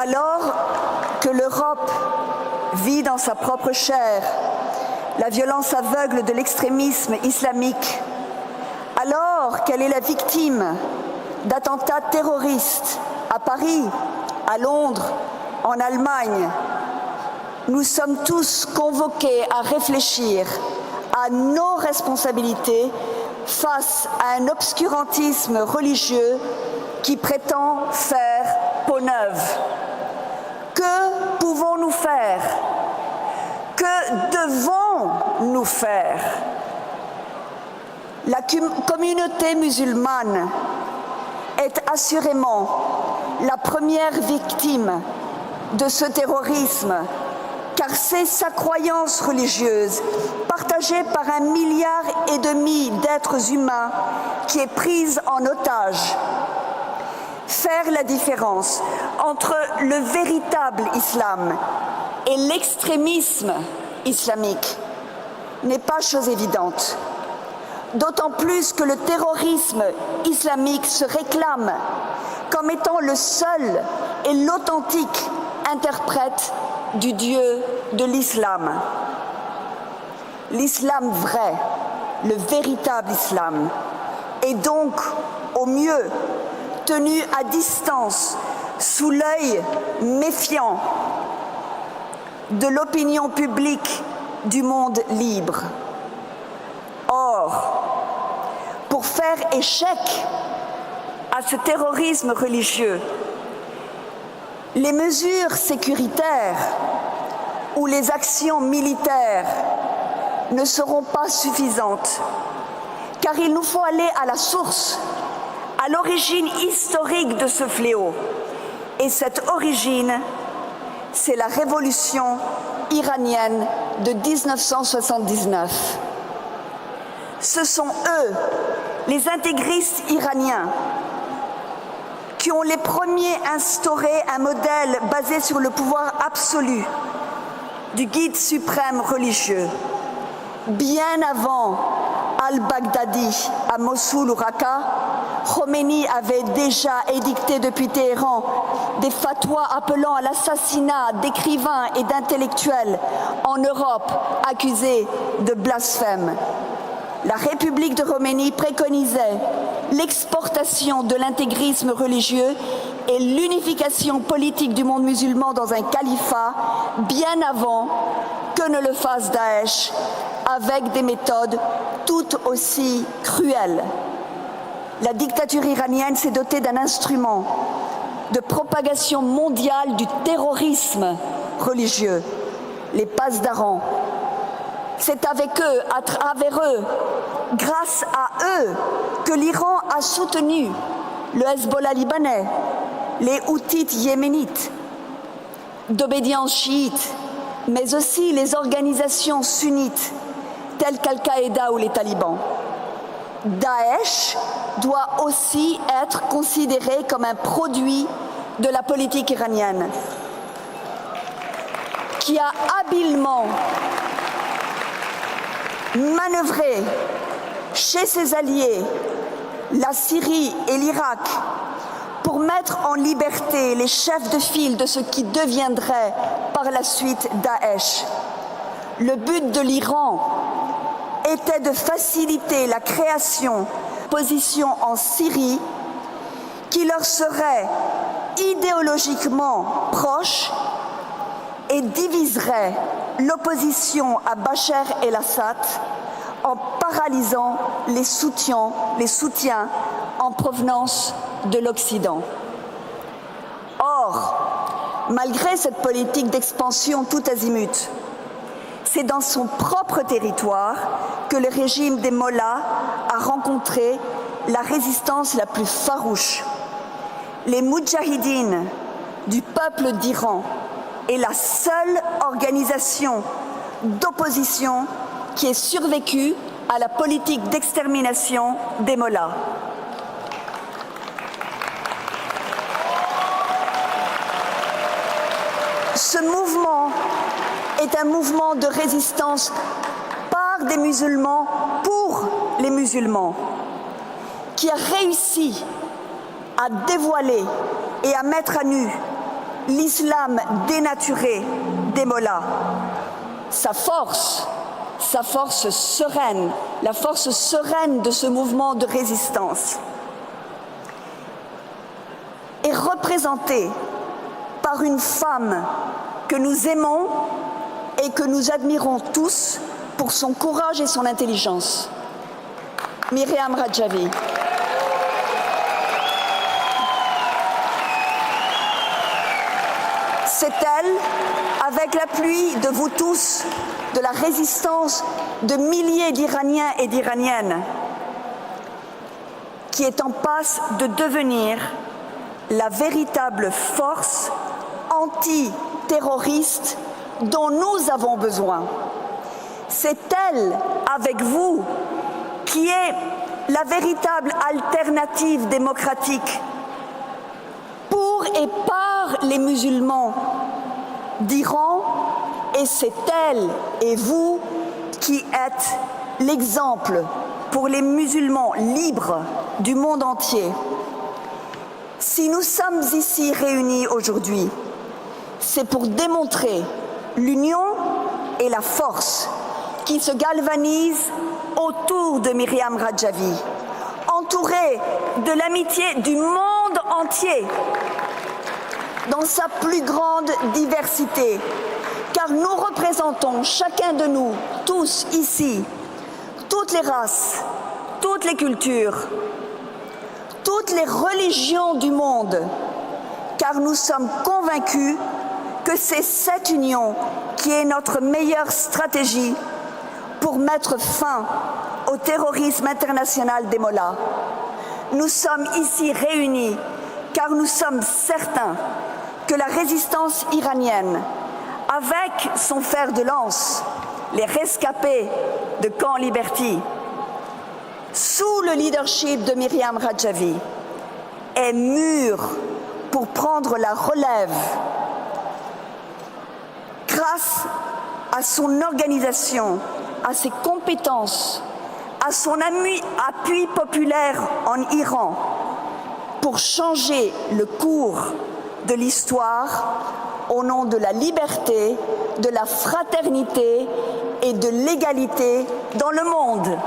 Alors que l'Europe vit dans sa propre chair la violence aveugle de l'extrémisme islamique, alors qu'elle est la victime d'attentats terroristes à Paris, à Londres, en Allemagne, nous sommes tous convoqués à réfléchir à nos responsabilités face à un obscurantisme religieux qui prétend faire peau neuve. Que pouvons-nous faire? Que devons-nous faire? La communauté musulmane est assurément la première victime de ce terrorisme, car c'est sa croyance religieuse, partagée par 1,5 milliard d'êtres humains, qui est prise en otage. Faire la différence entre le véritable islam et l'extrémisme islamique n'est pas chose évidente. D'autant plus que le terrorisme islamique se réclame comme étant le seul et l'authentique interprète du Dieu de l'islam. L'islam vrai, le véritable islam, est donc au mieux tenu à distance sous l'œil méfiant de l'opinion publique du monde libre. Or, pour faire échec à ce terrorisme religieux, les mesures sécuritaires ou les actions militaires ne seront pas suffisantes, car il nous faut aller à la source, à l'origine historique de ce fléau. Et cette origine, c'est la révolution iranienne de 1979. Ce sont eux, les intégristes iraniens, qui ont les premiers instauré un modèle basé sur le pouvoir absolu du guide suprême religieux. Bien avant al-Baghdadi à Mossoul ou Raqqa, Khomeini avait déjà édicté depuis Téhéran des fatwas appelant à l'assassinat d'écrivains et d'intellectuels en Europe accusés de blasphème. La République de Khomeini préconisait l'exportation de l'intégrisme religieux et l'unification politique du monde musulman dans un califat bien avant que ne le fasse Daesh, avec des méthodes tout aussi cruelles. La dictature iranienne s'est dotée d'un instrument de propagation mondiale du terrorisme religieux, les pasdaran. C'est avec eux, à travers eux, grâce à eux, que l'Iran a soutenu le Hezbollah libanais, les Houthites yéménites, d'obédience chiite, mais aussi les organisations sunnites, telles qu'Al-Qaïda ou les talibans. Daesh doit aussi être considéré comme un produit de la politique iranienne, qui a habilement manœuvré chez ses alliés, la Syrie et l'Irak, pour mettre en liberté les chefs de file de ce qui deviendrait par la suite Daesh. Le but de l'Iran était de faciliter la création de positions en Syrie qui leur seraient idéologiquement proches et diviserait l'opposition à Bachar el-Assad en paralysant les soutiens en provenance de l'Occident. Or, malgré cette politique d'expansion tout azimut, c'est dans son propre territoire que le régime des mollahs a rencontré la résistance la plus farouche. Les moudjahidines du peuple d'Iran est la seule organisation d'opposition qui ait survécu à la politique d'extermination des mollahs. Ce mouvement est un mouvement de résistance par des musulmans pour les musulmans, qui a réussi à dévoiler et à mettre à nu l'islam dénaturé des mollahs. Sa force sereine, la force sereine de ce mouvement de résistance est représentée par une femme que nous aimons et que nous admirons tous pour son courage et son intelligence, Myriam Radjavi. C'est elle, avec l'appui de vous tous, de la résistance de milliers d'Iraniens et d'Iraniennes, qui est en passe de devenir la véritable force antiterroriste dont nous avons besoin. C'est elle, avec vous, qui est la véritable alternative démocratique pour et par les musulmans d'Iran, et c'est elle et vous qui êtes l'exemple pour les musulmans libres du monde entier. Si nous sommes ici réunis aujourd'hui, c'est pour démontrer l'union et la force qui se galvanisent autour de Myriam Radjavi, entourée de l'amitié du monde entier, dans sa plus grande diversité, car nous représentons, chacun de nous, tous ici, toutes les races, toutes les cultures, toutes les religions du monde, car nous sommes convaincus que c'est cette union qui est notre meilleure stratégie pour mettre fin au terrorisme international des mollahs. Nous sommes ici réunis car nous sommes certains que la résistance iranienne, avec son fer de lance, les rescapés de Camp Liberty, sous le leadership de Myriam Radjavi, est mûre pour prendre la relève grâce à son organisation, à ses compétences, à son appui populaire en Iran pour changer le cours de l'histoire au nom de la liberté, de la fraternité et de l'égalité dans le monde.